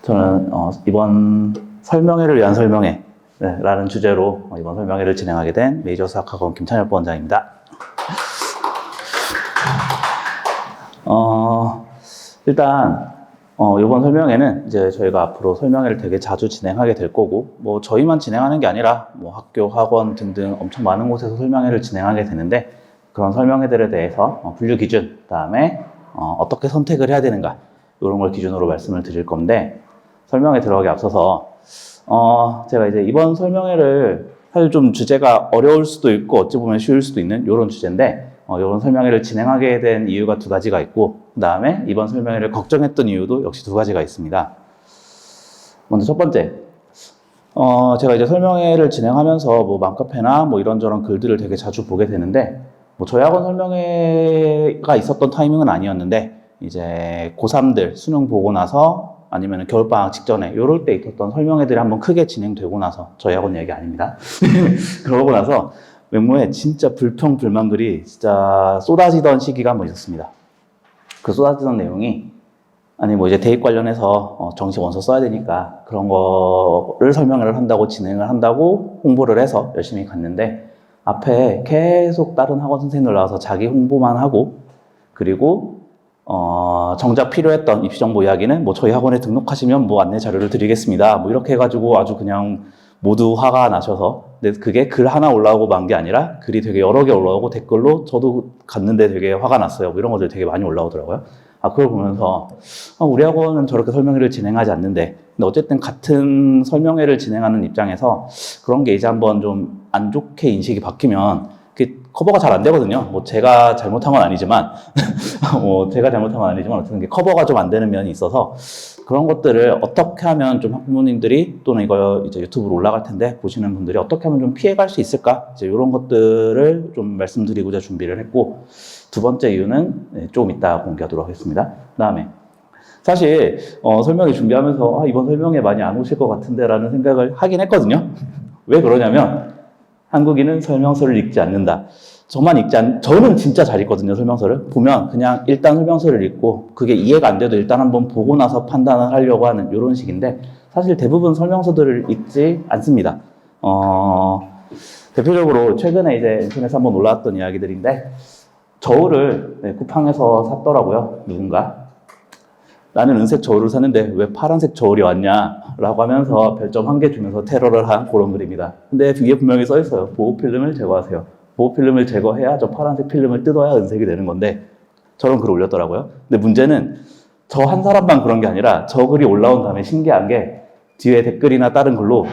저는 이번 설명회를 위한 설명회 라는 주제로 이번 설명회를 진행하게 된 메이저 수학학원 김찬엽 부원장입니다. 일단 이번 설명회는 이제 저희가 앞으로 설명회를 되게 자주 진행하게 될 거고, 뭐 저희만 진행하는 게 아니라 뭐 학교, 학원 등등 엄청 많은 곳에서 설명회를 진행하게 되는데, 그런 설명회들에 대해서 분류 기준, 그다음에 어떻게 선택을 해야 되는가, 이런 걸 기준으로 말씀을 드릴 건데, 설명회 들어가기 앞서서 제가 이제 이번 설명회를 사실 좀 주제가 어려울 수도 있고 어찌 보면 쉬울 수도 있는 이런 주제인데, 이번 설명회를 진행하게 된 이유가 두 가지가 있고, 그 다음에 이번 설명회를 걱정했던 이유도 역시 두 가지가 있습니다. 먼저 첫 번째, 제가 이제 설명회를 진행하면서 뭐 맘카페나 뭐 이런저런 글들을 되게 자주 보게 되는데, 뭐 저희 학원 설명회가 있었던 타이밍은 아니었는데, 이제 고3들 수능 보고 나서 아니면 겨울방학 직전에 이럴 때 있었던 설명회들이 한번 크게 진행되고 나서, 저희 학원 얘기 아닙니다. 그러고 나서 맹모에 진짜 불평불만글이 진짜 쏟아지던 시기가 한번 있었습니다. 그 쏟아지던 내용이, 아니 뭐 이제 대입 관련해서 정시 원서 써야 되니까 그런 거를 설명을 한다고, 진행을 한다고 홍보를 해서 열심히 갔는데, 앞에 계속 다른 학원 선생님들 나와서 자기 홍보만 하고, 그리고 정작 필요했던 입시 정보 이야기는 뭐 저희 학원에 등록하시면 뭐 안내 자료를 드리겠습니다, 뭐 이렇게 해가지고 아주 그냥 모두 화가 나셔서, 근데 그게 글 하나 올라오고 만 게 아니라 글이 되게 여러 개 올라오고 댓글로 저도 갔는데 되게 화가 났어요, 뭐 이런 것들 되게 많이 올라오더라고요. 그걸 보면서 우리 학원은 저렇게 설명회를 진행하지 않는데, 근데 어쨌든 같은 설명회를 진행하는 입장에서 그런 게 이제 한번 좀 안 좋게 인식이 바뀌면 그게 커버가 잘 안 되거든요. 뭐 제가 잘못한 건 아니지만 어쨌든 게 커버가 좀 안 되는 면이 있어서, 그런 것들을 어떻게 하면 좀 학부모님들이, 또는 이거 이제 유튜브로 올라갈 텐데 보시는 분들이 어떻게 하면 좀 피해갈 수 있을까, 이제 이런 것들을 좀 말씀드리고자 준비를 했고, 두 번째 이유는 좀 이따 공개하도록 하겠습니다. 그 다음에 사실 설명회 준비하면서 이번 설명회 많이 안 오실 것 같은데 라는 생각을 하긴 했거든요. 왜 그러냐면, 한국인은 설명서를 읽지 않는다. 저는 진짜 잘 읽거든요, 설명서를. 보면 그냥 일단 설명서를 읽고, 그게 이해가 안 돼도 일단 한번 보고 나서 판단을 하려고 하는 이런 식인데, 사실 대부분 설명서들을 읽지 않습니다. 대표적으로 최근에 이제 인터넷에 한번 올라왔던 이야기들인데, 저울을 쿠팡에서 샀더라고요, 누군가. 나는 은색 저울을 샀는데 왜 파란색 저울이 왔냐 라고 하면서 별점 1개 주면서 테러를 한 그런 글입니다. 근데 위에 분명히 써 있어요. 보호필름을 제거하세요. 보호필름을 제거해야 저 파란색 필름을 뜯어야 은색이 되는 건데, 저런 글을 올렸더라고요. 근데 문제는 저 한 사람만 그런 게 아니라, 저 글이 올라온 다음에 신기한 게, 뒤에 댓글이나 다른 글로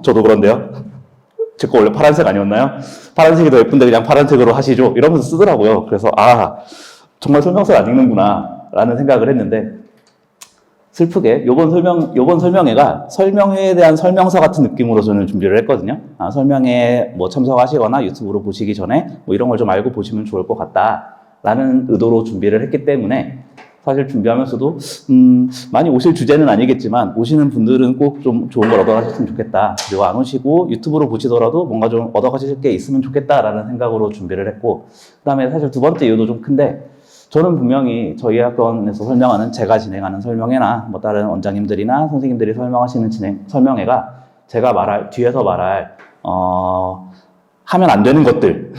저도 그런데요, 제 거 원래 파란색 아니었나요? 파란색이 더 예쁜데 그냥 파란색으로 하시죠, 이러면서 쓰더라고요. 그래서 정말 설명서를 안 읽는구나 라는 생각을 했는데, 슬프게 요번 설명회가 설명회에 대한 설명서 같은 느낌으로 저는 준비를 했거든요. 설명회 뭐 참석하시거나 유튜브로 보시기 전에 뭐 이런 걸 좀 알고 보시면 좋을 것 같다라는 의도로 준비를 했기 때문에, 사실 준비하면서도 많이 오실 주제는 아니겠지만 오시는 분들은 꼭 좀 좋은 걸 얻어가셨으면 좋겠다, 그리고 안 오시고 유튜브로 보시더라도 뭔가 좀 얻어가실 게 있으면 좋겠다라는 생각으로 준비를 했고, 그 다음에 사실 두 번째 이유도 좀 큰데, 저는 분명히 저희 학원에서 설명하는, 제가 진행하는 설명회나 뭐 다른 원장님들이나 선생님들이 설명하시는 설명회가 제가 뒤에서 말할 하면 안 되는 것들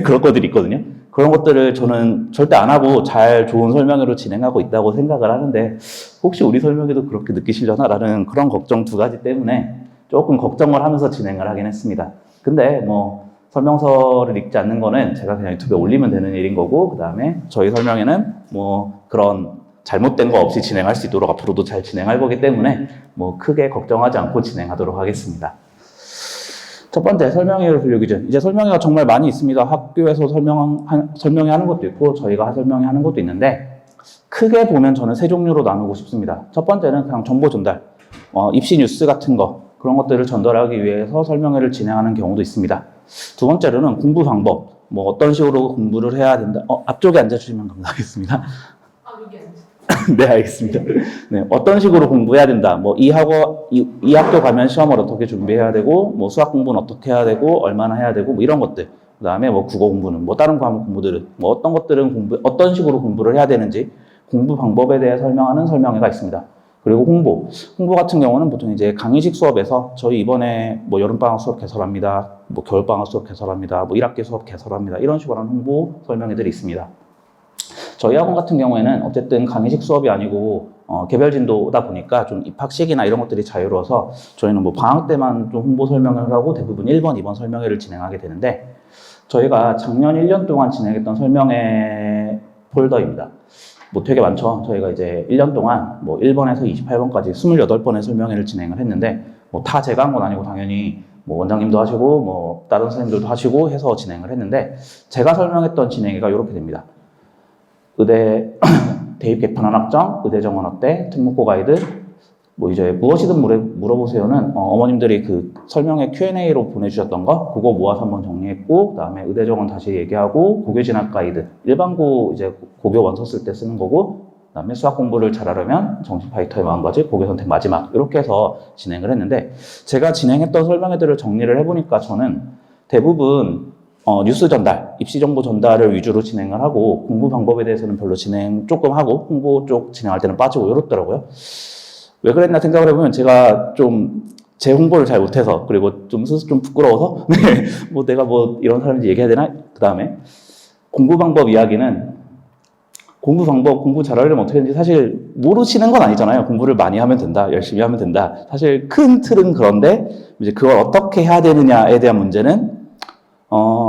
그런 것들이 있거든요. 그런 것들을 저는 절대 안 하고 좋은 설명회로 진행하고 있다고 생각을 하는데, 혹시 우리 설명회도 그렇게 느끼시려나라는 그런 걱정 두 가지 때문에 조금 걱정을 하면서 진행을 하긴 했습니다. 근데 뭐 설명서를 읽지 않는 거는 제가 그냥 유튜브에 올리면 되는 일인 거고, 그 다음에 저희 설명회는 뭐 그런 잘못된 거 없이 진행할 수 있도록 앞으로도 잘 진행할 거기 때문에 뭐 크게 걱정하지 않고 진행하도록 하겠습니다. 첫 번째, 설명회 분류 기준. 이제 설명회가 정말 많이 있습니다. 학교에서 설명회 하는 것도 있고 저희가 설명회 하는 것도 있는데, 크게 보면 저는 세 종류로 나누고 싶습니다. 첫 번째는 그냥 정보 전달, 입시 뉴스 같은 거, 그런 것들을 전달하기 위해서 설명회를 진행하는 경우도 있습니다. 두 번째로는 공부 방법, 뭐 어떤 식으로 공부를 해야 된다. 앞쪽에 앉아주시면 감사하겠습니다. 네, 알겠습니다. 네, 어떤 식으로 공부해야 된다. 뭐 이 학교 가면 시험을 어떻게 준비해야 되고, 뭐 수학 공부는 어떻게 해야 되고, 얼마나 해야 되고, 뭐 이런 것들. 그 다음에 뭐 국어 공부는, 뭐 다른 과목 공부들은, 뭐 어떤 식으로 공부를 해야 되는지, 공부 방법에 대해 설명하는 설명회가 있습니다. 그리고 홍보 같은 경우는 보통 이제 강의식 수업에서 저희 이번에 뭐 여름방학 수업 개설합니다. 뭐 겨울방학 수업 개설합니다. 뭐 1학기 수업 개설합니다. 이런 식으로 하는 홍보 설명회들이 있습니다. 저희 학원 같은 경우에는 어쨌든 강의식 수업이 아니고 개별 진도다 보니까 좀 입학식이나 이런 것들이 자유로워서 저희는 뭐 방학 때만 좀 홍보 설명회를 하고 대부분 1번, 2번 설명회를 진행하게 되는데 저희가 작년 1년 동안 진행했던 설명회 폴더입니다. 뭐 되게 많죠. 저희가 이제 1년 동안 뭐 1번에서 28번까지 28번의 설명회를 진행을 했는데 뭐 다 제가 한 건 아니고 당연히 뭐 원장님도 하시고 뭐 다른 선생님들도 하시고 해서 진행을 했는데 제가 설명했던 진행회가 이렇게 됩니다. 의대 대입 개편안 확정, 의대 정원 어때, 특목고 가이드, 뭐 이제 무엇이든 물어보세요는 어머님들이 그 설명회 Q&A로 보내주셨던 거 그거 모아서 한번 정리했고 그다음에 의대 정원 다시 얘기하고 고교 진학 가이드 일반고 이제 고교 원서 쓸 때 쓰는 거고 그다음에 수학 공부를 잘하려면 정신 파이터의 마음가짐 고교 선택 마지막 이렇게 해서 진행을 했는데 제가 진행했던 설명회들을 정리를 해보니까 저는 대부분 뉴스 전달, 입시 정보 전달을 위주로 진행을 하고 공부 방법에 대해서는 별로 진행 조금 하고 홍보 쪽 진행할 때는 빠지고 이렇더라고요. 왜 그랬나 생각을 해보면 제가 좀 제 홍보를 잘 못해서 그리고 좀 스스로 좀 부끄러워서 네, 뭐 내가 뭐 이런 사람인지 얘기해야 되나? 그 다음에 공부 방법 이야기는 공부 방법, 공부 잘하려면 어떻게 하는지 사실 모르시는 건 아니잖아요. 공부를 많이 하면 된다, 열심히 하면 된다. 사실 큰 틀은 그런데 이제 그걸 어떻게 해야 되느냐에 대한 문제는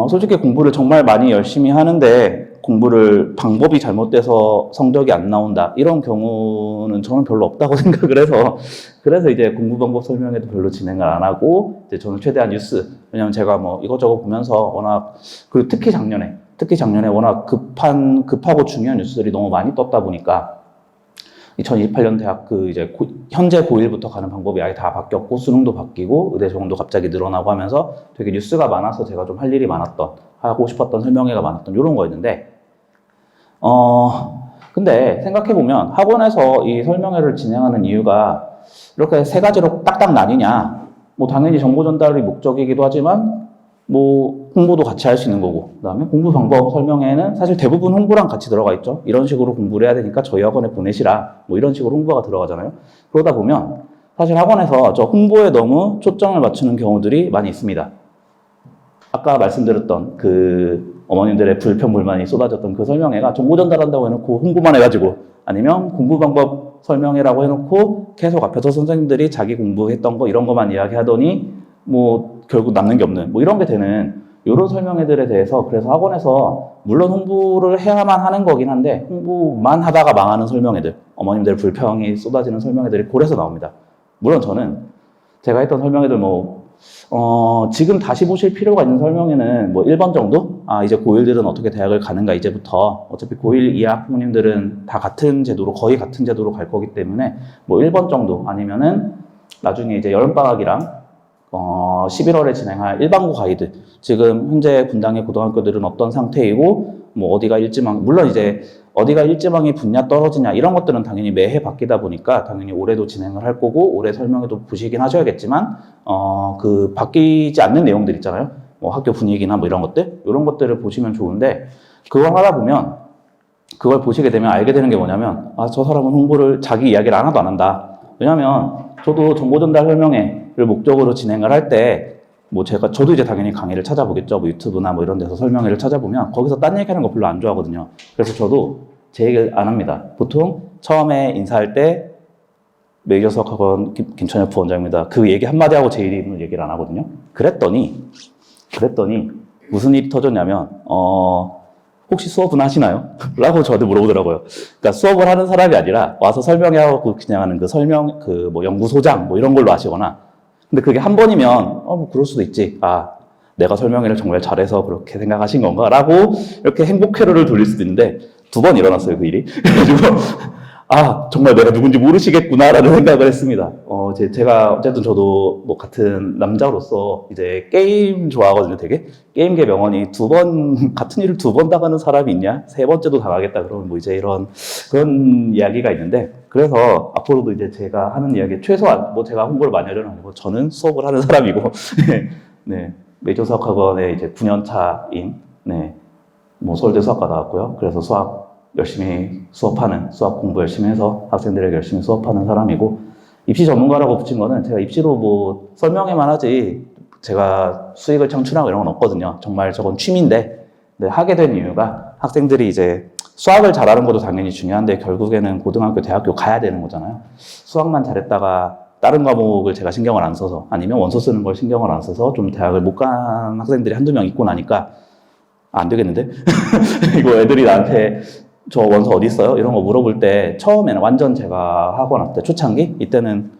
솔직히 공부를 정말 많이 열심히 하는데 공부를 방법이 잘못돼서 성적이 안 나온다. 이런 경우는 저는 별로 없다고 생각을 해서 그래서 이제 공부 방법 설명회도 별로 진행을 안 하고 이제 저는 최대한 뉴스 왜냐면 제가 뭐 이것저것 보면서 워낙 그리고 특히 작년에 워낙 급하고 중요한 뉴스들이 너무 많이 떴다 보니까 2028년 대학 이제 현재 고1부터 가는 방법이 아예 다 바뀌었고 수능도 바뀌고 의대 정원도 갑자기 늘어나고 하면서 되게 뉴스가 많아서 제가 좀 할 일이 많았던 하고 싶었던 설명회가 많았던 이런 거였는데 근데 생각해보면 학원에서 이 설명회를 진행하는 이유가 이렇게 세 가지로 딱딱 나뉘냐 뭐 당연히 정보 전달이 목적이기도 하지만 뭐 홍보도 같이 할 수 있는 거고 그다음에 공부 방법 설명회는 사실 대부분 홍보랑 같이 들어가 있죠. 이런 식으로 공부를 해야 되니까 저희 학원에 보내시라 뭐 이런 식으로 홍보가 들어가잖아요. 그러다 보면 사실 학원에서 저 홍보에 너무 초점을 맞추는 경우들이 많이 있습니다. 아까 말씀드렸던 그 어머님들의 불평 불만이 쏟아졌던 그 설명회가 정보 전달한다고 해놓고 홍보만 해가지고 아니면 공부 방법 설명회라고 해놓고 계속 앞에서 선생님들이 자기 공부했던 거 이런 것만 이야기하더니 뭐 결국 남는 게 없는 뭐 이런 게 되는 이런 설명회들에 대해서 그래서 학원에서 물론 홍보를 해야만 하는 거긴 한데 홍보만 하다가 망하는 설명회들 어머님들 불평이 쏟아지는 설명회들이 고래서 나옵니다. 물론 저는 제가 했던 설명회들 뭐 지금 다시 보실 필요가 있는 설명회는 뭐 1번 정도? 이제 고1들은 어떻게 대학을 가는가 이제부터 어차피 고1 이하 학부모님들은 다 같은 제도로 거의 같은 제도로 갈 거기 때문에 뭐 1번 정도 아니면은 나중에 이제 여름방학이랑 11월에 진행할 일반고 가이드 지금 현재 분당의 고등학교들은 어떤 상태이고 뭐 어디가 일지망 물론 이제 어디가 일지망이 붙냐 떨어지냐 이런 것들은 당연히 매해 바뀌다 보니까 당연히 올해도 진행을 할 거고 올해 설명회도 보시긴 하셔야겠지만 그 바뀌지 않는 내용들 있잖아요. 뭐 학교 분위기나 뭐 이런 것들을 보시면 좋은데 그걸 하다 보면 그걸 보시게 되면 알게 되는 게 뭐냐면 저 사람은 홍보를 자기 이야기를 하나도 안 한다. 왜냐하면 저도 정보 전달 설명회를 목적으로 진행을 할 때 뭐 저도 이제 당연히 강의를 찾아보겠죠. 뭐 유튜브나 뭐 이런 데서 설명회를 찾아보면 거기서 딴 얘기하는 거 별로 안 좋아하거든요. 그래서 저도 제 얘기를 안 합니다. 보통 처음에 인사할 때 메이저 수학학원 김천엽 부원장입니다. 그 얘기 한마디 하고 제 이름을 얘기를 안 하거든요. 그랬더니 무슨 일이 터졌냐면 혹시 수업은 하시나요? 라고 저한테 물어보더라고요. 그러니까 수업을 하는 사람이 아니라 와서 설명하고 그냥 하는 뭐 연구소장 뭐 이런 걸로 하시거나 근데 그게 한 번이면 뭐 그럴 수도 있지. 내가 설명회를 정말 잘해서 그렇게 생각하신 건가? 라고 이렇게 행복 회로를 돌릴 수도 있는데 2번 일어났어요, 그 일이. 그래가지고 정말 내가 누군지 모르시겠구나라는 생각을 했습니다. 제가 어쨌든 저도 뭐 같은 남자로서 이제 게임 좋아하거든요, 되게. 게임계 명언이 같은 일을 2번 당하는 사람이 있냐? 3번째도 당하겠다. 그러면 뭐 이제 그런 이야기가 있는데, 그래서 앞으로도 이제 제가 하는 이야기, 최소한 뭐 제가 홍보를 많이 하려는 아니고, 저는 수업을 하는 사람이고, 네. 메이저 수학학원에 이제 9년 차인, 네. 뭐 서울대 수학과 나왔고요. 그래서 수학 열심히 수업하는, 수학 공부 열심히 해서 학생들에게 열심히 수업하는 사람이고, 입시 전문가라고 붙인 거는 제가 입시로 뭐 설명해만 하지 제가 수익을 창출하고 이런 건 없거든요. 정말 저건 취미인데, 네, 하게 된 이유가 학생들이 이제 수학을 잘하는 것도 당연히 중요한데 결국에는 고등학교, 대학교 가야 되는 거잖아요. 수학만 잘했다가 다른 과목을 제가 신경을 안 써서, 아니면 원서 쓰는 걸 신경을 안 써서 좀 대학을 못 간 학생들이 한두 명 있고 나니까 안 되겠는데? 이거 애들이 나한테 저 원서 어디 있어요? 이런 거 물어볼 때 처음에는 완전 제가 학원 할 때 초창기? 이때는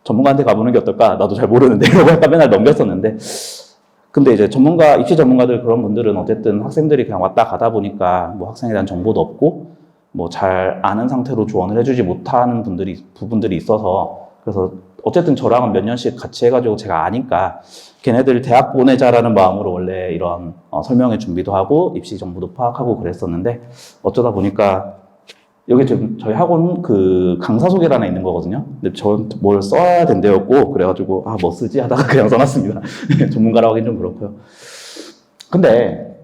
전문가한테 가보는 게 어떨까? 나도 잘 모르는데 이러고 약간 맨날 넘겼었는데, 근데 이제 전문가, 입시 전문가들 그런 분들은 어쨌든 학생들이 그냥 왔다 가다 보니까 뭐 학생에 대한 정보도 없고 뭐 잘 아는 상태로 조언을 해주지 못하는 부분들이 있어서, 그래서 어쨌든 저랑은 몇 년씩 같이 해가지고 제가 아니까 걔네들 대학 보내자라는 마음으로 원래 이런 설명회 준비도 하고 입시 정보도 파악하고 그랬었는데, 어쩌다 보니까 여기 지금 저희 학원 그 강사 소개란에 있는 거거든요. 근데 저 뭘 써야 된대였고, 그래가지고 아, 뭐 쓰지 하다가 그냥 써놨습니다. 전문가라고 하긴 좀 그렇고요. 근데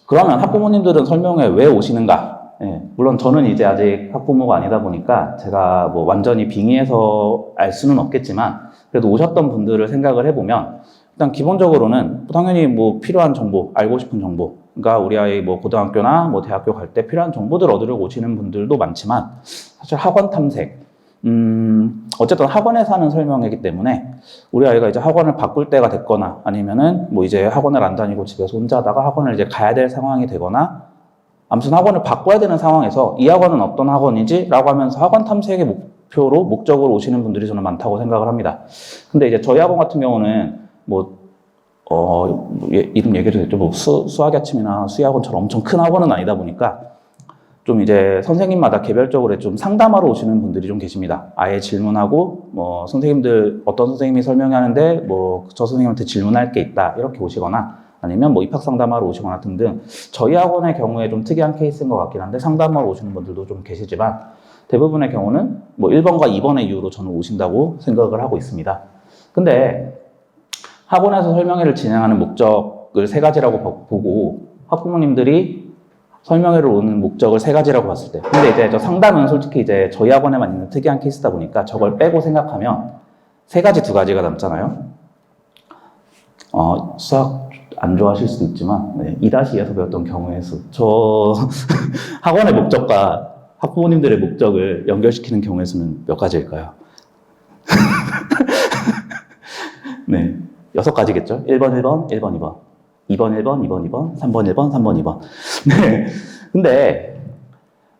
그러면 학부모님들은 설명회 왜 오시는가? 예, 물론 저는 이제 아직 학부모가 아니다 보니까 제가 뭐 완전히 빙의해서 알 수는 없겠지만, 그래도 오셨던 분들을 생각을 해보면 일단 기본적으로는 당연히 뭐 필요한 정보, 알고 싶은 정보, 그러니까 우리 아이 뭐 고등학교나 뭐 대학교 갈 때 필요한 정보들 얻으려고 오시는 분들도 많지만, 사실 학원 탐색, 어쨌든 학원에서 하는 설명이기 때문에 우리 아이가 이제 학원을 바꿀 때가 됐거나, 아니면은 뭐 이제 학원을 안 다니고 집에서 혼자 하다가 학원을 이제 가야 될 상황이 되거나, 아무튼 학원을 바꿔야 되는 상황에서 이 학원은 어떤 학원이지? 라고 하면서 학원 탐색의 목적으로 오시는 분들이 저는 많다고 생각을 합니다. 근데 이제 저희 학원 같은 경우는 이름 얘기해도 되죠? 뭐 수학의 아침이나 수의학원처럼 엄청 큰 학원은 아니다 보니까 좀 이제 선생님마다 개별적으로 좀 상담하러 오시는 분들이 좀 계십니다. 아예 질문하고, 뭐 선생님들 어떤 선생님이 설명하는데 뭐 저 선생님한테 질문할 게 있다 이렇게 오시거나, 아니면 뭐 입학 상담하러 오시거나 등등, 저희 학원의 경우에 좀 특이한 케이스인 것 같긴 한데 상담하러 오시는 분들도 좀 계시지만, 대부분의 경우는 뭐 1번과 2번의 이유로 저는 오신다고 생각을 하고 있습니다. 근데 학원에서 설명회를 진행하는 목적을 세 가지라고 보고 학부모님들이 설명회를 오는 목적을 세 가지라고 봤을 때, 근데 이제 저 상담은 솔직히 이제 저희 학원에만 있는 특이한 케이스다 보니까 저걸 빼고 생각하면 세 가지, 두 가지가 남잖아요. 수학 안 좋아하실 수도 있지만, 네, 2-2에서 배웠던 경우의 수. 저 학원의 목적과 학부모님들의 목적을 연결시키는 경우의 수는 몇 가지일까요? 네, 6가지겠죠? 1번, 1번, 1번, 2번. 2번, 1번, 2번, 2번, 3번, 1번, 3번, 2번. 네.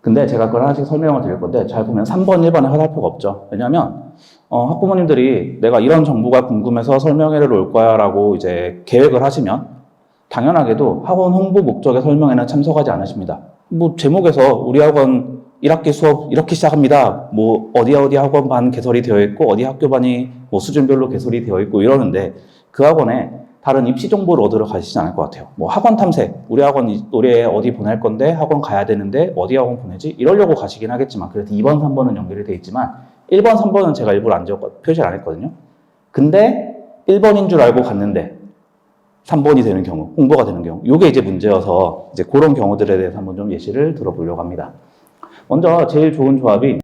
근데 제가 그걸 하나씩 설명을 드릴 건데, 잘 보면 3번, 1번에 화살표가 없죠. 왜냐면, 학부모님들이 내가 이런 정보가 궁금해서 설명회를 올 거야 라고 이제 계획을 하시면, 당연하게도 학원 홍보 목적의 설명회는 참석하지 않으십니다. 뭐, 제목에서 우리 학원 1학기 수업 이렇게 시작합니다. 뭐, 어디 학원 반 개설이 되어 있고, 어디 학교 반이 뭐 수준별로 개설이 되어 있고 이러는데, 그 학원에 다른 입시 정보를 얻으러 가시지 않을 것 같아요. 뭐 학원 탐색, 우리 학원 올해 어디 보낼 건데 학원 가야 되는데 어디 학원 보내지? 이러려고 가시긴 하겠지만, 그래도 2번, 3번은 연결이 돼 있지만 1번, 3번은 제가 일부러 표시를 안 했거든요. 근데 1번인 줄 알고 갔는데 3번이 되는 경우, 홍보가 되는 경우, 이게 이제 문제여서 이제 그런 경우들에 대해서 한번 좀 예시를 들어보려고 합니다. 먼저 제일 좋은 조합이,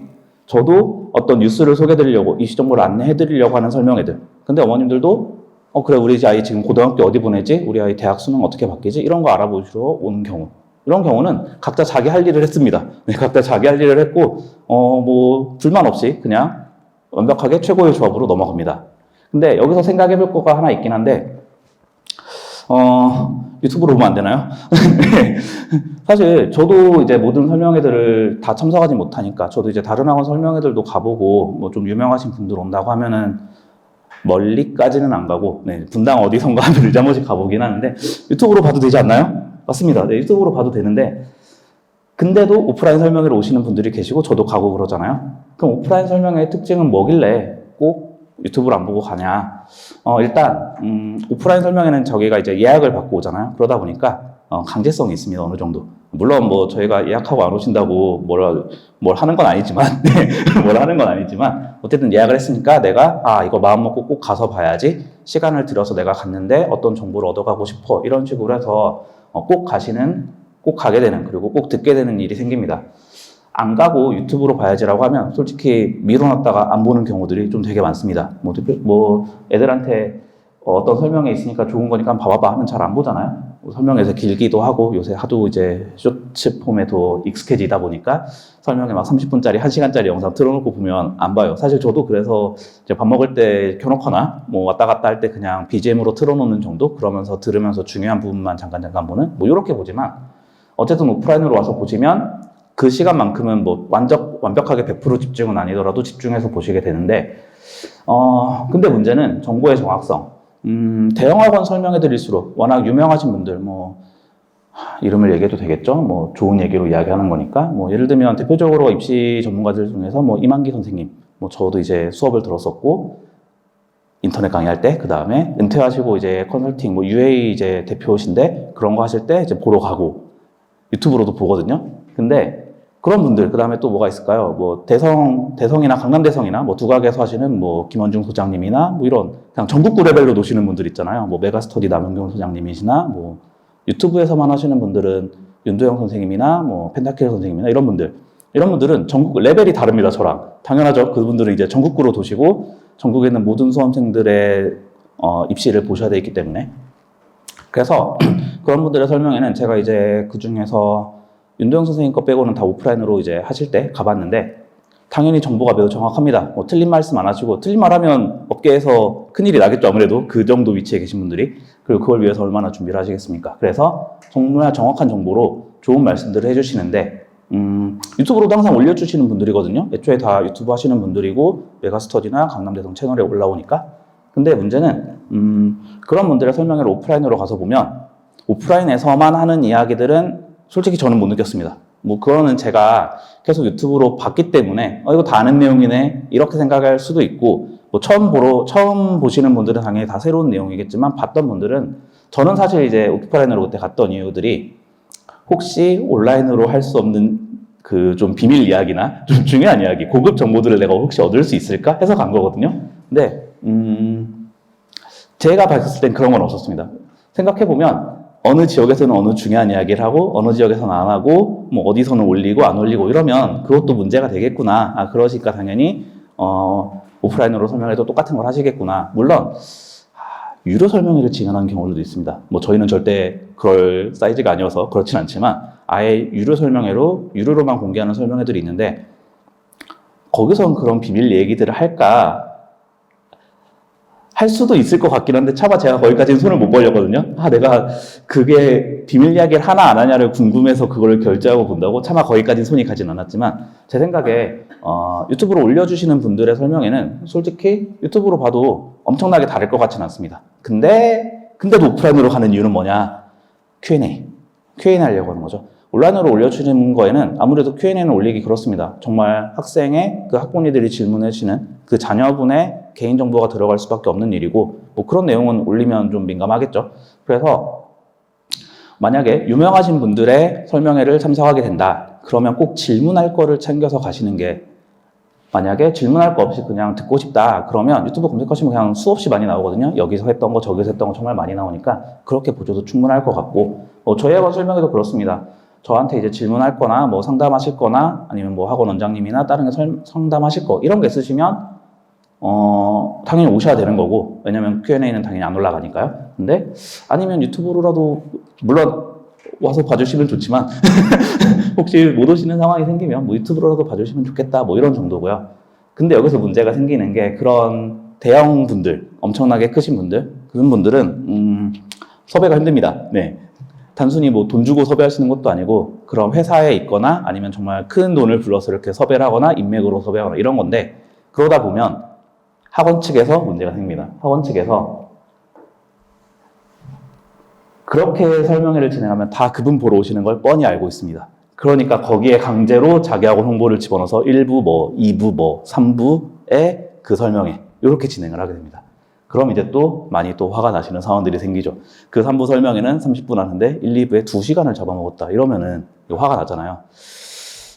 저도 어떤 뉴스를 소개해드리려고, 입시 정보를 안내해드리려고 하는 설명회들. 근데 어머님들도 그래, 우리 아이 지금 고등학교 어디 보내지? 우리 아이 대학 수능 어떻게 바뀌지? 이런 거 알아보시러 오는 경우. 이런 경우는 각자 자기 할 일을 했습니다. 네, 각자 자기 할 일을 했고, 뭐, 불만 없이 그냥 완벽하게 최고의 조합으로 넘어갑니다. 근데 여기서 생각해 볼 거가 하나 있긴 한데, 유튜브로 보면 안 되나요? 사실 저도 이제 모든 설명회들을 다 참석하지 못하니까, 저도 이제 다른 학원 설명회들도 가보고, 뭐 좀 유명하신 분들 온다고 하면은 멀리까지는 안 가고, 네, 분당 어디선가 한 번씩 가보긴 하는데, 유튜브로 봐도 되지 않나요? 맞습니다. 네, 유튜브로 봐도 되는데, 근데도 오프라인 설명회를 오시는 분들이 계시고 저도 가고 그러잖아요. 그럼 오프라인 설명회의 특징은 뭐길래 꼭 유튜브를 안 보고 가냐? 일단 오프라인 설명회는 저희가 이제 예약을 받고 오잖아요. 그러다 보니까 강제성이 있습니다. 어느 정도. 물론 뭐 저희가 예약하고 안 오신다고 뭘 하는 건 아니지만, 네, 뭘 하는 건 아니지만, 어쨌든 예약을 했으니까 내가 이거 마음 먹고 꼭 가서 봐야지, 시간을 들여서 내가 갔는데 어떤 정보를 얻어가고 싶어, 이런 식으로 해서 꼭 꼭 가게 되는, 그리고 꼭 듣게 되는 일이 생깁니다. 안 가고 유튜브로 봐야지라고 하면 솔직히 미뤄놨다가 안 보는 경우들이 좀 되게 많습니다. 뭐 애들한테 어떤 설명에 있으니까 좋은 거니까 한번 봐봐봐 하면 잘 안 보잖아요. 설명에서 길기도 하고 요새 하도 이제 쇼츠 폼에도 익숙해지다 보니까 설명에 막 30분짜리, 1시간짜리 영상 틀어놓고 보면 안 봐요. 사실 저도 그래서 이제 밥 먹을 때 켜놓거나 뭐 왔다 갔다 할 때 그냥 BGM으로 틀어놓는 정도, 그러면서 들으면서 중요한 부분만 잠깐 보는 뭐 이렇게 보지만, 어쨌든 오프라인으로 와서 보시면 그 시간만큼은 뭐 완벽하게 100% 집중은 아니더라도 집중해서 보시게 되는데, 근데 문제는 정보의 정확성. 대형학원 설명해 드릴수록 워낙 유명하신 분들, 뭐, 이름을 얘기해도 되겠죠? 뭐, 좋은 얘기로 이야기하는 거니까. 뭐, 예를 들면 대표적으로 입시 전문가들 중에서 뭐, 이만기 선생님. 뭐, 저도 이제 수업을 들었었고, 인터넷 강의할 때, 그 다음에 은퇴하시고 이제 컨설팅, 뭐, UA 이제 대표신데, 그런 거 하실 때 이제 보러 가고, 유튜브로도 보거든요. 근데, 그런 분들, 그 다음에 또 뭐가 있을까요? 뭐, 대성이나 강남대성이나 뭐, 두각에서 하시는 뭐, 김원중 소장님이나 뭐, 이런, 그냥 전국구 레벨로 노시는 분들 있잖아요. 뭐, 메가스터디 남은경 소장님이시나, 뭐, 유튜브에서만 하시는 분들은 윤도영 선생님이나 뭐, 펜타킬 선생님이나 이런 분들. 이런 분들은 전국, 레벨이 다릅니다, 저랑. 당연하죠. 그분들은 이제 전국구로 도시고, 전국에 있는 모든 수험생들의 입시를 보셔야 되기 때문에. 그래서 그런 분들의 설명에는 제가 이제 그 중에서 윤도영 선생님 거 빼고는 다 오프라인으로 이제 하실 때 가봤는데, 당연히 정보가 매우 정확합니다. 뭐 틀린 말씀 안 하시고, 틀린 말 하면 업계에서 큰일이 나겠죠. 아무래도 그 정도 위치에 계신 분들이. 그리고 그걸 위해서 얼마나 준비를 하시겠습니까? 그래서 정말 정확한 정보로 좋은 말씀들을 해주시는데, 유튜브로도 항상 올려주시는 분들이거든요. 애초에 다 유튜브 하시는 분들이고, 메가스터디나 강남대성 채널에 올라오니까. 근데 문제는, 그런 분들의 설명을 오프라인으로 가서 보면, 오프라인에서만 하는 이야기들은 솔직히 저는 못 느꼈습니다. 뭐 그거는 제가 계속 유튜브로 봤기 때문에 이거 다 아는 내용이네 이렇게 생각할 수도 있고, 뭐 처음 보시는 분들은 당연히 다 새로운 내용이겠지만, 봤던 분들은, 저는 사실 이제 오프라인으로 그때 갔던 이유들이 혹시 온라인으로 할 수 없는 그 좀 비밀 이야기나 좀 중요한 이야기, 고급 정보들을 내가 혹시 얻을 수 있을까 해서 간 거거든요. 근데 제가 봤을 땐 그런 건 없었습니다. 생각해보면 어느 지역에서는 어느 중요한 이야기를 하고 어느 지역에서는 안 하고, 뭐 어디서는 올리고 안 올리고 이러면 그것도 문제가 되겠구나. 그러니까 당연히 오프라인으로 설명해도 똑같은 걸 하시겠구나. 물론 유료 설명회를 진행하는 경우도 있습니다. 뭐 저희는 절대 그럴 사이즈가 아니어서 그렇진 않지만, 아예 유료 설명회로 유료로만 공개하는 설명회들이 있는데, 거기서는 그런 비밀 얘기들을 할까? 할 수도 있을 것 같긴 한데, 차마 제가 거기까지는 손을 못 벌렸거든요. 내가 그게 비밀 이야기를 하나 안 하냐를 궁금해서 그걸 결제하고 본다고? 차마 거기까지는 손이 가진 않았지만, 제 생각에 유튜브로 올려주시는 분들의 설명에는 솔직히 유튜브로 봐도 엄청나게 다를 것 같지는 않습니다. 근데도 오프라인으로 가는 이유는 뭐냐? Q&A 하려고 하는 거죠. 온라인으로 올려주시는 거에는 아무래도 Q&A는 올리기 그렇습니다. 정말 학생의 그 학부모님들이 질문해 주시는 그 자녀분의 개인정보가 들어갈 수밖에 없는 일이고, 뭐 그런 내용은 올리면 좀 민감하겠죠. 그래서 만약에 유명하신 분들의 설명회를 참석하게 된다, 그러면 꼭 질문할 거를 챙겨서 가시는 게, 만약에 질문할 거 없이 그냥 듣고 싶다, 그러면 유튜브 검색하시면 그냥 수없이 많이 나오거든요. 여기서 했던 거 저기서 했던 거 정말 많이 나오니까 그렇게 보셔도 충분할 것 같고, 저희 학원 설명회도 그렇습니다. 저한테 이제 질문할 거나 뭐 상담하실 거나 아니면 뭐 학원 원장님이나 다른 게 상담하실 거 이런 게 있으시면 당연히 오셔야 되는 거고, 왜냐면 Q&A는 당연히 안 올라가니까요. 근데 아니면 유튜브로라도, 물론 와서 봐주시면 좋지만 혹시 못 오시는 상황이 생기면 뭐 유튜브로라도 봐주시면 좋겠다, 뭐 이런 정도고요. 근데 여기서 문제가 생기는 게, 그런 대형 분들, 엄청나게 크신 분들, 그런 분들은 섭외가 힘듭니다. 네. 단순히 뭐 돈 주고 섭외하시는 것도 아니고, 그런 회사에 있거나 아니면 정말 큰 돈을 불러서 이렇게 섭외를 하거나 인맥으로 섭외하거나 이런 건데, 그러다 보면 학원 측에서 문제가 생깁니다. 학원 측에서 그렇게 설명회를 진행하면 다 그분 보러 오시는 걸 뻔히 알고 있습니다. 그러니까 거기에 강제로 자기 학원 홍보를 집어넣어서 1부 뭐 2부 뭐 3부에 그 설명회 이렇게 진행을 하게 됩니다. 그럼 이제 또 많이 또 화가 나시는 상황들이 생기죠. 그 3부 설명회는 30분 하는데 1, 2부에 2시간을 잡아먹었다 이러면은 화가 나잖아요.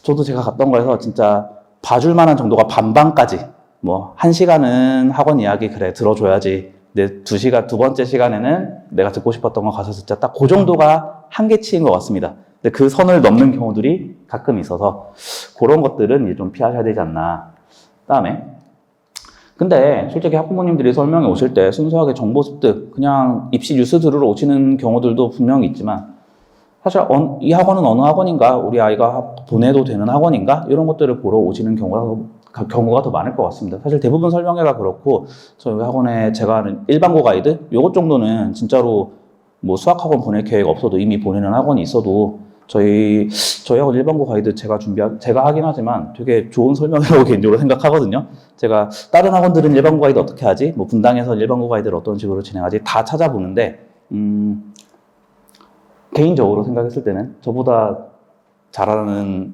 저도 제가 갔던 거에서 진짜 봐줄 만한 정도가 반반까지, 뭐 1시간은 학원 이야기 그래 들어줘야지, 근데 2시간, 두 번째 시간에는 내가 듣고 싶었던 거 가서 진짜 딱 그 정도가 한계치인 것 같습니다. 근데 그 선을 넘는 경우들이 가끔 있어서 그런 것들은 이제 좀 피하셔야 되지 않나. 그다음에 근데 솔직히 학부모님들이 설명에 오실 때 순수하게 정보 습득, 그냥 입시 뉴스 들으러 오시는 경우들도 분명히 있지만 사실 이 학원은 어느 학원인가, 우리 아이가 보내도 되는 학원인가 이런 것들을 보러 오시는 경우가 더 많을 것 같습니다. 사실 대부분 설명회가 그렇고 저희 학원에 제가 하는 일반고 가이드 요것 정도는 진짜로 뭐 수학학원 보낼 계획 없어도 이미 보내는 학원이 있어도 저희 학원 일반고 가이드 제가 하긴 하지만 되게 좋은 설명이라고 개인적으로 생각하거든요. 제가 다른 학원들은 일반고 가이드 어떻게 하지? 뭐 분당에서 일반고 가이드를 어떤 식으로 진행하지? 다 찾아보는데 개인적으로 생각했을 때는 저보다 잘하는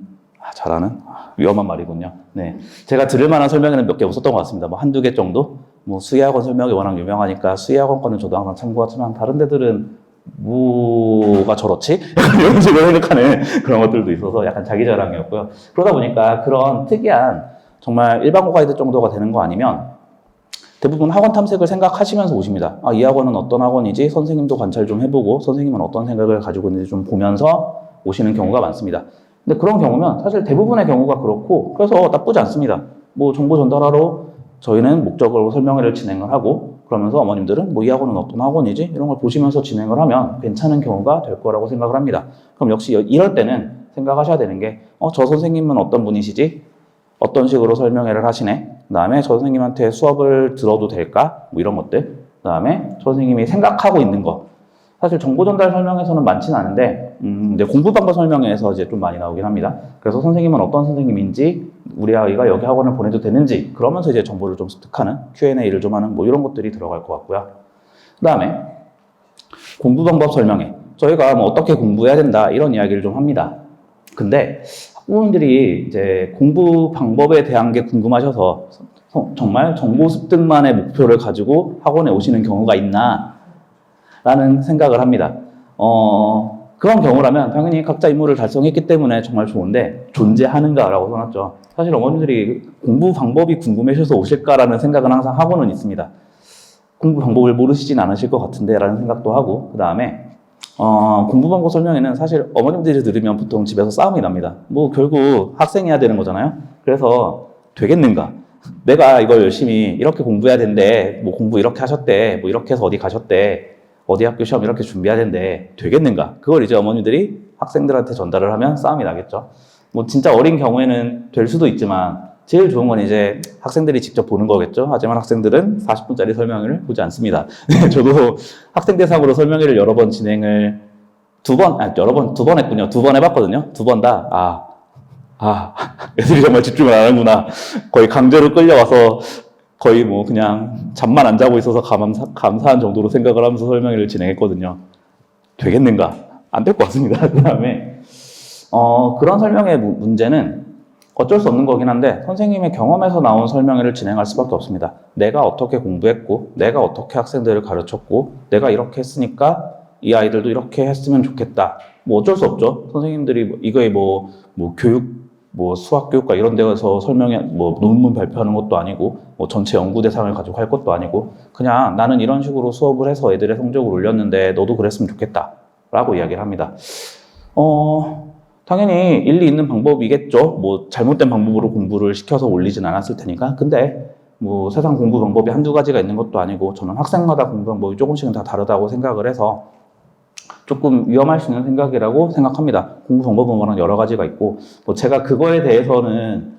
위험한 말이군요. 네, 제가 들을 만한 설명회는 몇 개 없었던 것 같습니다. 뭐 한두 개 정도. 뭐 수의학원 설명이 워낙 유명하니까 수의학원 거는 저도 항상 참고하지만 다른 데들은 뭐가 저렇지? 이런 식으로 생각하는 그런 것들도 있어서 약간 자기 자랑이었고요. 그러다 보니까 그런 특이한 정말 일반고 가이드 정도가 되는 거 아니면 대부분 학원 탐색을 생각하시면서 오십니다. 아, 이 학원은 어떤 학원이지? 선생님도 관찰 좀 해보고 선생님은 어떤 생각을 가지고 있는지 좀 보면서 오시는 경우가 많습니다. 근데 그런 경우면 사실 대부분의 경우가 그렇고 그래서 나쁘지 않습니다. 뭐 정보 전달하러 저희는 목적으로 설명회를 진행을 하고 그러면서 어머님들은 뭐 이 학원은 어떤 학원이지? 이런 걸 보시면서 진행을 하면 괜찮은 경우가 될 거라고 생각을 합니다. 그럼 역시 이럴 때는 생각하셔야 되는 게 저 선생님은 어떤 분이시지? 어떤 식으로 설명회를 하시네? 그 다음에 저 선생님한테 수업을 들어도 될까? 뭐 이런 것들. 그 다음에 저 선생님이 생각하고 있는 거. 사실 정보 전달 설명에서는 많지는 않은데, 근데 공부 방법 설명회에서 이제 좀 많이 나오긴 합니다. 그래서 선생님은 어떤 선생님인지, 우리 아이가 여기 학원을 보내도 되는지, 그러면서 이제 정보를 좀 습득하는, Q&A를 좀 하는 뭐 이런 것들이 들어갈 것 같고요. 그 다음에 공부 방법 설명회. 저희가 뭐 어떻게 공부해야 된다, 이런 이야기를 좀 합니다. 근데 학부모님들이 이제 공부 방법에 대한 게 궁금하셔서 정말 정보 습득만의 목표를 가지고 학원에 오시는 경우가 있나? 라는 생각을 합니다. 그런 경우라면 당연히 각자 임무를 달성했기 때문에 정말 좋은데 존재하는가라고 써놨죠. 사실 어머님들이 공부 방법이 궁금해셔서 오실까라는 생각은 항상 하고는 있습니다. 공부 방법을 모르시진 않으실 것 같은데 라는 생각도 하고 그 다음에 공부 방법 설명회는 사실 어머님들이 들으면 보통 집에서 싸움이 납니다. 뭐 결국 학생해야 되는 거잖아요. 그래서 되겠는가? 내가 이걸 열심히 이렇게 공부해야 된대. 뭐 공부 이렇게 하셨대. 뭐 이렇게 해서 어디 가셨대. 어디 학교 시험 이렇게 준비해야 된대. 되겠는가? 그걸 이제 어머니들이 학생들한테 전달을 하면 싸움이 나겠죠. 뭐 진짜 어린 경우에는 될 수도 있지만 제일 좋은 건 이제 학생들이 직접 보는 거겠죠. 하지만 학생들은 40분짜리 설명회를 보지 않습니다. 저도 학생 대상으로 설명회를 여러 번 진행을 두 번 했군요. 두 번 해봤거든요. 두 번 다, 애들이 정말 집중을 안 하는구나. 거의 강제로 끌려와서 거의 뭐 그냥 잠만 안 자고 있어서 감사한 정도로 생각을 하면서 설명회를 진행했거든요. 되겠는가? 안 될 것 같습니다. 그 다음에, 그런 설명회 문제는 어쩔 수 없는 거긴 한데 선생님의 경험에서 나온 설명회를 진행할 수밖에 없습니다. 내가 어떻게 공부했고 내가 어떻게 학생들을 가르쳤고 내가 이렇게 했으니까 이 아이들도 이렇게 했으면 좋겠다. 뭐 어쩔 수 없죠. 선생님들이 이거에 뭐 교육 뭐 수학 교육과 이런 데서 설명해 뭐 논문 발표하는 것도 아니고 뭐 전체 연구 대상을 가지고 할 것도 아니고 그냥 나는 이런 식으로 수업을 해서 애들의 성적을 올렸는데 너도 그랬으면 좋겠다 라고 이야기를 합니다. 당연히 일리 있는 방법이겠죠. 뭐 잘못된 방법으로 공부를 시켜서 올리진 않았을 테니까. 근데 뭐 세상 공부 방법이 한두 가지가 있는 것도 아니고 저는 학생마다 공부 방법이 조금씩은 다 다르다고 생각을 해서 조금 위험할 수 있는 생각이라고 생각합니다. 공부 방법은 워낙 여러 가지가 있고 뭐 제가 그거에 대해서는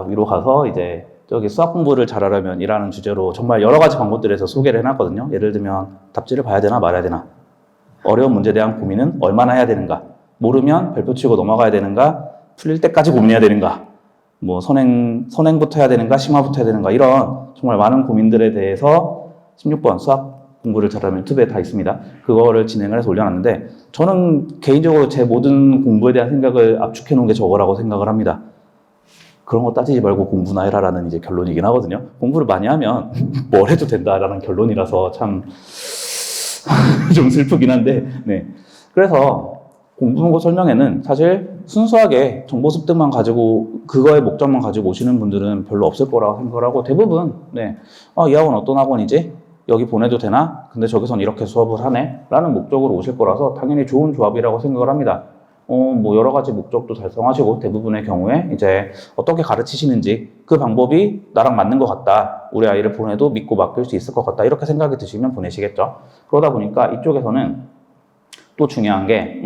위로 가서 이제 저기 수학 공부를 잘하려면 이라는 주제로 정말 여러 가지 방법들에서 소개를 해놨거든요. 예를 들면 답지를 봐야 되나 말아야 되나, 어려운 문제에 대한 고민은 얼마나 해야 되는가, 모르면 별표 치고 넘어가야 되는가, 풀릴 때까지 고민해야 되는가, 뭐 선행부터 해야 되는가, 심화부터 해야 되는가, 이런 정말 많은 고민들에 대해서 16번 수학 공부를 잘하면 유튜브에 다 있습니다. 그거를 진행을 해서 올려놨는데 저는 개인적으로 제 모든 공부에 대한 생각을 압축해 놓은 게 저거라고 생각을 합니다. 그런 거 따지지 말고 공부나 해라라는 이제 결론이긴 하거든요. 공부를 많이 하면 뭘 해도 된다라는 결론이라서 참 좀 슬프긴 한데, 네. 그래서 공부문고 설명회는 사실 순수하게 정보 습득만 가지고 그거의 목적만 가지고 오시는 분들은 별로 없을 거라고 생각을 하고 대부분 이 학원 어떤 학원이지? 여기 보내도 되나? 근데 저기선 이렇게 수업을 하네? 라는 목적으로 오실 거라서 당연히 좋은 조합이라고 생각을 합니다. 뭐 여러 가지 목적도 달성하시고 대부분의 경우에 이제 어떻게 가르치시는지 그 방법이 나랑 맞는 것 같다. 우리 아이를 보내도 믿고 맡길 수 있을 것 같다. 이렇게 생각이 드시면 보내시겠죠. 그러다 보니까 이쪽에서는 또 중요한 게,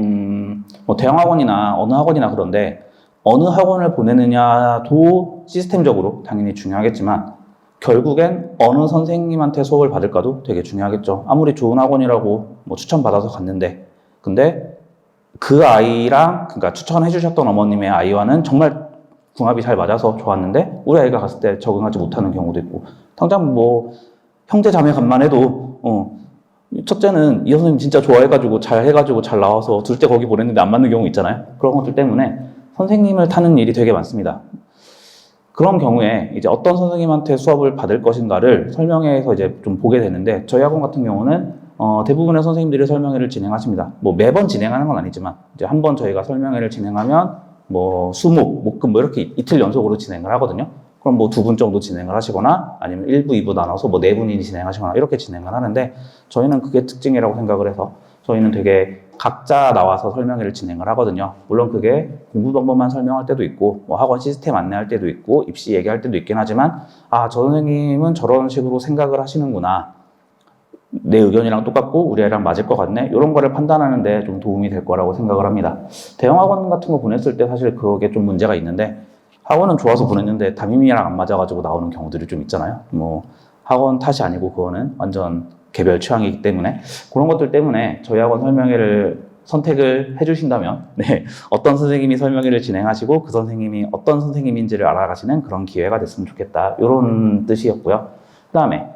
뭐 대형학원이나 어느 학원이나 그런데 어느 학원을 보내느냐도 시스템적으로 당연히 중요하겠지만 결국엔 어느 선생님한테 수업을 받을까도 되게 중요하겠죠. 아무리 좋은 학원이라고 뭐 추천받아서 갔는데 근데 그 아이랑 그러니까 추천해 주셨던 어머님의 아이와는 정말 궁합이 잘 맞아서 좋았는데 우리 아이가 갔을 때 적응하지 못하는 경우도 있고 당장 뭐 형제 자매 간만 해도 첫째는 이 선생님 진짜 좋아해가지고 잘 해가지고 잘 나와서 둘째 거기 보냈는데 안 맞는 경우 있잖아요. 그런 것들 때문에 선생님을 타는 일이 되게 많습니다. 그런 경우에 이제 어떤 선생님한테 수업을 받을 것인가를 설명회에서 이제 좀 보게 되는데 저희 학원 같은 경우는 대부분의 선생님들이 설명회를 진행하십니다. 뭐 매번 진행하는 건 아니지만 이제 한번 저희가 설명회를 진행하면 뭐 수목, 목금 뭐 이렇게 이틀 연속으로 진행을 하거든요. 그럼 뭐 2분 정도 진행을 하시거나 아니면 1부, 2부 나눠서 뭐 4분이 진행하시거나 이렇게 진행을 하는데 저희는 그게 특징이라고 생각을 해서 저희는 되게 각자 나와서 설명회를 진행을 하거든요. 물론 그게 공부 방법만 설명할 때도 있고 뭐 학원 시스템 안내할 때도 있고 입시 얘기할 때도 있긴 하지만 저 선생님은 저런 식으로 생각을 하시는구나. 내 의견이랑 똑같고 우리 애랑 맞을 것 같네. 이런 거를 판단하는 데 좀 도움이 될 거라고 생각을 합니다. 대형 학원 같은 거 보냈을 때 사실 그게 좀 문제가 있는데 학원은 좋아서 보냈는데 담임이랑 안 맞아가지고 나오는 경우들이 좀 있잖아요. 뭐 학원 탓이 아니고 그거는 완전 개별 취향이기 때문에 그런 것들 때문에 저희 학원 설명회를 선택을 해주신다면 어떤 선생님이 설명회를 진행하시고 그 선생님이 어떤 선생님인지를 알아가시는 그런 기회가 됐으면 좋겠다. 이런 뜻이었고요. 그 다음에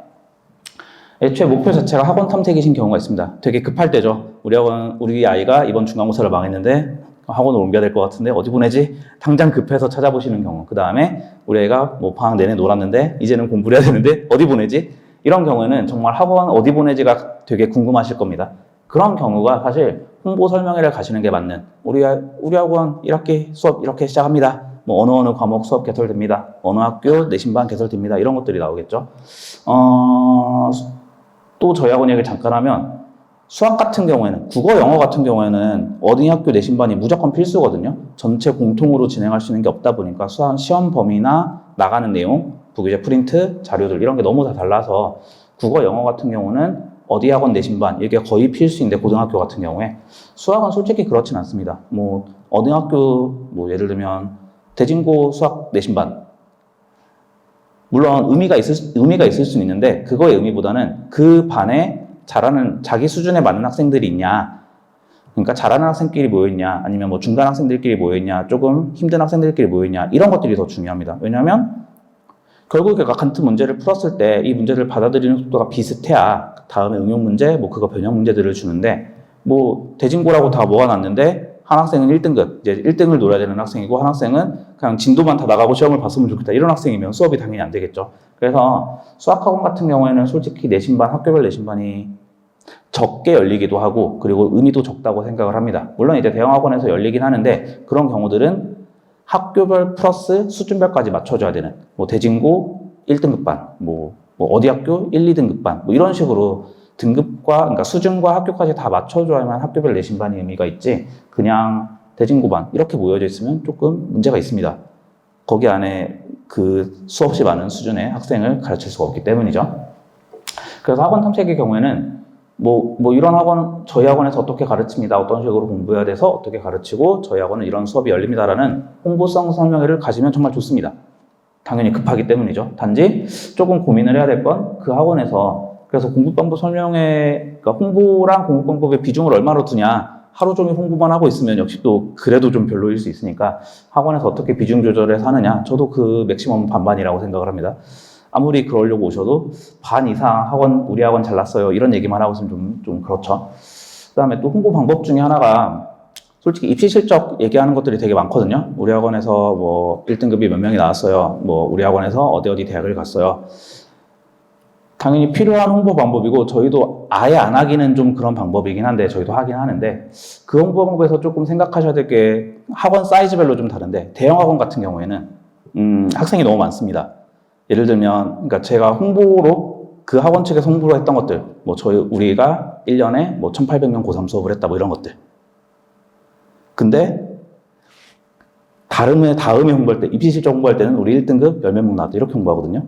애초에 목표 자체가 학원 탐색이신 경우가 있습니다. 되게 급할 때죠. 우리 아이가 이번 중간고사를 망했는데 학원을 옮겨야 될 것 같은데 어디 보내지? 당장 급해서 찾아보시는 경우. 그 다음에 우리 애가 뭐 방학 내내 놀았는데 이제는 공부를 해야 되는데 어디 보내지? 이런 경우에는 정말 학원 어디 보내지가 되게 궁금하실 겁니다. 그런 경우가 사실 홍보 설명회를 가시는 게 맞는 우리 학원 1학기 수업 이렇게 시작합니다. 뭐 어느 과목 수업 개설됩니다. 어느 학교 내신반 개설됩니다. 이런 것들이 나오겠죠. 또 저희 학원 얘기를 잠깐 하면 수학 같은 경우에는 국어, 영어 같은 경우에는 어린이 학교 내신반이 무조건 필수거든요. 전체 공통으로 진행할 수 있는 게 없다 보니까 시험 범위나 나가는 내용, 부교재 프린트, 자료들 이런 게 너무 다 달라서 국어, 영어 같은 경우는 어디 학원 내신반 이게 거의 필수인데 고등학교 같은 경우에 수학은 솔직히 그렇진 않습니다. 뭐 어느 학교 뭐 예를 들면 대진고 수학 내신반 물론 의미가 있을 수는 있는데 그거의 의미보다는 그 반에 잘하는 자기 수준에 맞는 학생들이 있냐 그러니까 잘하는 학생끼리 모여있냐 아니면 뭐 중간 학생들끼리 모여있냐 조금 힘든 학생들끼리 모여있냐 이런 것들이 더 중요합니다. 왜냐하면 결국에 같은 문제를 풀었을 때 이 문제를 받아들이는 속도가 비슷해야 다음에 응용 문제 뭐 그거 변형 문제들을 주는데 뭐 대진고라고 다 모아놨는데 한 학생은 1등급 이제 1등을 노려야 되는 학생이고 한 학생은 그냥 진도만 다 나가고 시험을 봤으면 좋겠다 이런 학생이면 수업이 당연히 안 되겠죠. 그래서 수학학원 같은 경우에는 솔직히 내신반 학교별 내신반이 적게 열리기도 하고 그리고 의미도 적다고 생각을 합니다. 물론 이제 대형학원에서 열리긴 하는데 그런 경우들은 학교별 플러스 수준별까지 맞춰줘야 되는 뭐 대진고 1등급반 뭐 어디 학교 1, 2등급반 뭐 이런 식으로 등급과 그러니까 수준과 학교까지 다 맞춰줘야만 학교별 내신반이 의미가 있지 그냥 대진고반 이렇게 모여져 있으면 조금 문제가 있습니다. 거기 안에 그 수없이 많은 수준의 학생을 가르칠 수가 없기 때문이죠. 그래서 학원 탐색의 경우에는 뭐 이런 학원 저희 학원에서 어떻게 가르칩니다. 어떤 식으로 공부해야 돼서 어떻게 가르치고 저희 학원은 이런 수업이 열립니다라는 홍보성 설명회를 가지면 정말 좋습니다. 당연히 급하기 때문이죠. 단지 조금 고민을 해야 될 건 그 학원에서 그래서 공부방법 설명회 그러니까 홍보랑 공부방법의 비중을 얼마로 두냐 하루 종일 홍보만 하고 있으면 역시 또 그래도 좀 별로일 수 있으니까 학원에서 어떻게 비중 조절해서 하느냐 저도 그 맥시멈 반반이라고 생각을 합니다. 아무리 그러려고 오셔도 반 이상 우리 학원 잘났어요 이런 얘기만 하고 있으면 좀 그렇죠. 그 다음에 또 홍보 방법 중에 하나가 솔직히 입시 실적 얘기하는 것들이 되게 많거든요. 우리 학원에서 뭐 1등급이 몇 명이 나왔어요. 뭐 우리 학원에서 어디 대학을 갔어요. 당연히 필요한 홍보 방법이고 저희도 아예 안 하기는 좀 그런 방법이긴 한데 저희도 하긴 하는데 그 홍보 방법에서 조금 생각하셔야 될 게 학원 사이즈별로 좀 다른데 대형 학원 같은 경우에는 학생이 너무 많습니다. 예를 들면 그러니까 제가 홍보로 그 학원 측에서 홍보로 했던 것들 뭐 우리가 1년에 뭐 1,800명 고3 수업을 했다 뭐 이런 것들 근데 다음에 홍보할 때, 입시 실적 홍보할 때는 우리 1등급 10명 나왔다 이렇게 홍보하거든요.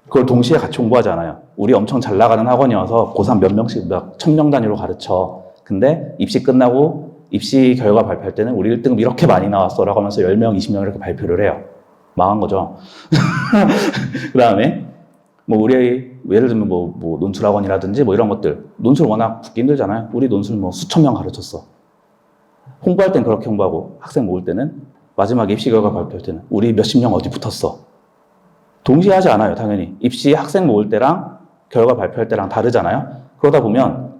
그걸 동시에 같이 홍보하지 않아요. 우리 엄청 잘 나가는 학원이어서 고3 몇 명씩 몇 1000명 단위로 가르쳐. 근데 입시 끝나고 입시 결과 발표할 때는 우리 1등급 이렇게 많이 나왔어 라고 하면서 10명, 20명 이렇게 발표를 해요. 망한 거죠. 그 다음에 뭐 우리 예를 들면 뭐 논술학원이라든지 뭐 이런 것들, 논술 워낙 붙기 힘들잖아요. 우리 논술 뭐 수천 명 가르쳤어. 홍보할 땐 그렇게 홍보하고 학생 모을 때는 마지막에 입시 결과 발표할 때는 우리 몇십 명 어디 붙었어. 동시에 하지 않아요, 당연히. 입시 학생 모을 때랑 결과 발표할 때랑 다르잖아요. 그러다 보면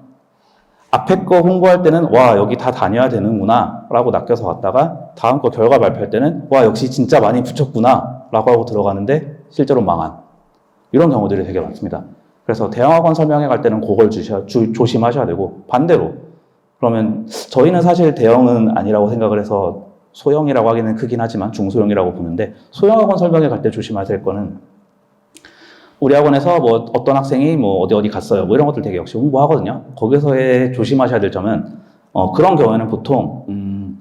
앞에 거 홍보할 때는 와 여기 다 다녀야 되는구나 라고 낚여서 갔다가 다음 거 결과 발표할 때는 와 역시 진짜 많이 붙였구나 라고 하고 들어가는데 실제로 망한 이런 경우들이 되게 많습니다. 그래서 대형학원 설명회 갈 때는 그걸 조심하셔야 되고 반대로 그러면 저희는 사실 대형은 아니라고 생각을 해서 소형이라고 하기는 크긴 하지만 중소형이라고 보는데 소형학원 설명회 갈 때 조심하셔야 될 거는 우리 학원에서 뭐 어떤 학생이 뭐 어디 갔어요. 뭐 이런 것들 되게 역시 홍보하거든요. 거기서의 조심하셔야 될 점은 그런 경우에는 보통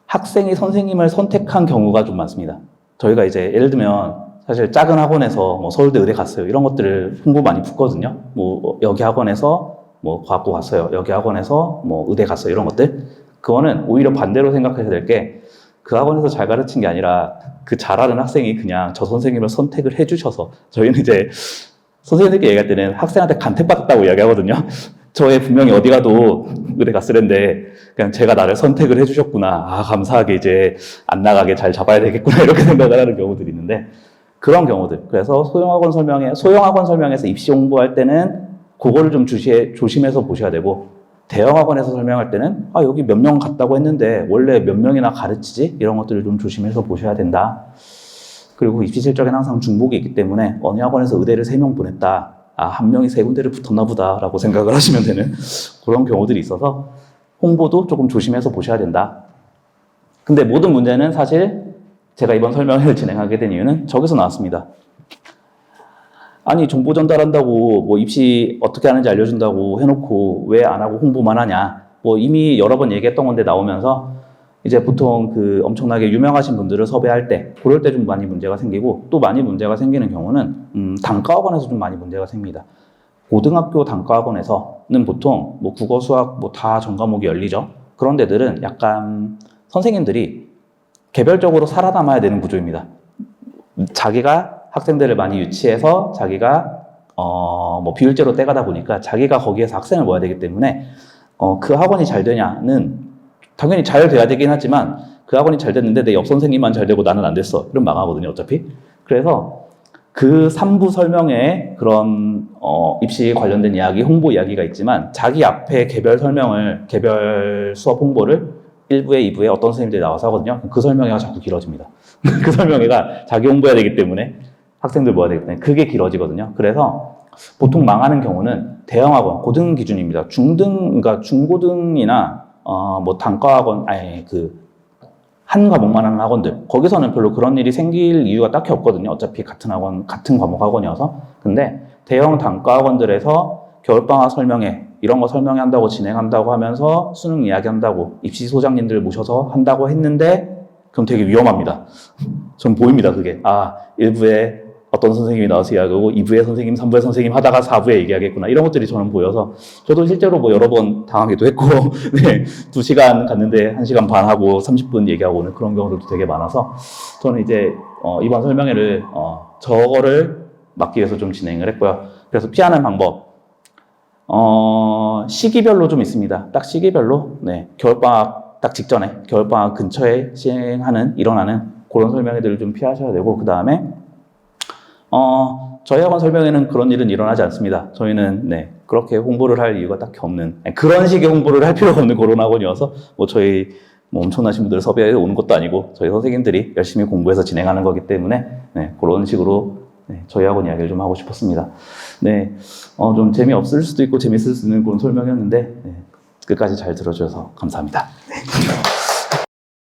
학생이 선생님을 선택한 경우가 좀 많습니다. 저희가 이제 예를 들면 사실 작은 학원에서 뭐 서울대 의대 갔어요. 이런 것들을 홍보 많이 붙거든요. 뭐 여기 학원에서 뭐 과학고 갔어요. 여기 학원에서 뭐 의대 갔어요. 이런 것들. 그거는 오히려 반대로 생각하셔야 될 게 그 학원에서 잘 가르친 게 아니라 그 잘하는 학생이 그냥 저 선생님을 선택을 해주셔서 저희는 이제 선생님들끼리 얘기할 때는 학생한테 간택받았다고 이야기하거든요. 저애 분명히 어디 가도 의대 갔으랬는데 그냥 제가 나를 선택을 해주셨구나. 아 감사하게 이제 안 나가게 잘 잡아야 되겠구나 이렇게 생각을 하는 경우들이 있는데 그런 경우들. 그래서 소형학원 설명에서 입시 홍보할 때는 그거를 좀 조심해서 보셔야 되고 대형학원에서 설명할 때는 여기 몇 명 갔다고 했는데 원래 몇 명이나 가르치지? 이런 것들을 좀 조심해서 보셔야 된다. 그리고 입시 실적에는 항상 중복이 있기 때문에 어느 학원에서 의대를 3명 보냈다. 한 명이 3군데를 붙었나 보다 라고 생각을 하시면 되는 그런 경우들이 있어서 홍보도 조금 조심해서 보셔야 된다. 근데 모든 문제는 사실 제가 이번 설명회를 진행하게 된 이유는 저기서 나왔습니다. 아니 정보 전달한다고 뭐 입시 어떻게 하는지 알려준다고 해놓고 왜 안 하고 홍보만 하냐. 뭐 이미 여러 번 얘기했던 건데 나오면서 이제 보통 그 엄청나게 유명하신 분들을 섭외할 때 그럴 때 좀 많이 문제가 생기고 또 많이 문제가 생기는 경우는 단과학원에서 좀 많이 문제가 생깁니다. 고등학교 단과학원에서는 보통 뭐 국어, 수학 뭐 다 전 과목이 열리죠. 그런 데들은 약간 선생님들이 개별적으로 살아남아야 되는 구조입니다. 자기가 학생들을 많이 유치해서 자기가 뭐 비율제로 떼가다 보니까 자기가 거기에서 학생을 모아야 되기 때문에 그 학원이 잘 되냐는 당연히 잘 돼야 되긴 하지만 그 학원이 잘 됐는데 내 옆 선생님만 잘 되고 나는 안 됐어. 이러면 망하거든요, 어차피. 그래서 그 3부 설명에 그런 입시 관련된 이야기, 홍보 이야기가 있지만 자기 앞에 개별 설명을, 개별 수업 홍보를 1부에 2부에 어떤 선생님들이 나와서 하거든요. 그 설명회가 자꾸 길어집니다. 그 설명회가 자기 홍보해야 되기 때문에 학생들 모아야 되기 때문에 그게 길어지거든요. 그래서 보통 망하는 경우는 대형학원, 고등 기준입니다. 그러니까 중고등이나 뭐 단과학원, 한 과목만 하는 학원들 거기서는 별로 그런 일이 생길 이유가 딱히 없거든요. 어차피 같은 학원, 같은 과목 학원이어서. 근데 대형 단과학원들에서 겨울방학 설명회 이런 거 설명한다고 진행한다고 하면서 수능 이야기한다고 입시 소장님들 모셔서 한다고 했는데 그럼 되게 위험합니다. 전 보입니다, 그게. 1부에 어떤 선생님이 나와서 이야기하고 2부에 선생님, 3부에 선생님 하다가 4부에 얘기하겠구나. 이런 것들이 저는 보여서 저도 실제로 뭐 여러 번 당하기도 했고 네, 2시간 갔는데 1시간 반 하고 30분 얘기하고 오는 그런 경우들도 되게 많아서 저는 이제 이번 설명회를 저거를 막기 위해서 좀 진행을 했고요. 그래서 피하는 방법 시기별로 좀 있습니다. 딱 시기별로 겨울방학 딱 직전에 겨울방학 근처에 일어나는 그런 설명회들을 좀 피하셔야 되고 그 다음에 저희 학원 설명회는 그런 일은 일어나지 않습니다. 저희는 그렇게 홍보를 할 이유가 딱히 없는 그런 식의 홍보를 할 필요가 없는 그런 학원이어서 저희 엄청나신 분들 섭외해 오는 것도 아니고 저희 선생님들이 열심히 공부해서 진행하는 거기 때문에 그런 식으로 저희 학원 이야기를 좀 하고 싶었습니다. 좀 재미없을 수도 있고 재밌을 수 있는 그런 설명이었는데 끝까지 잘 들어주셔서 감사합니다.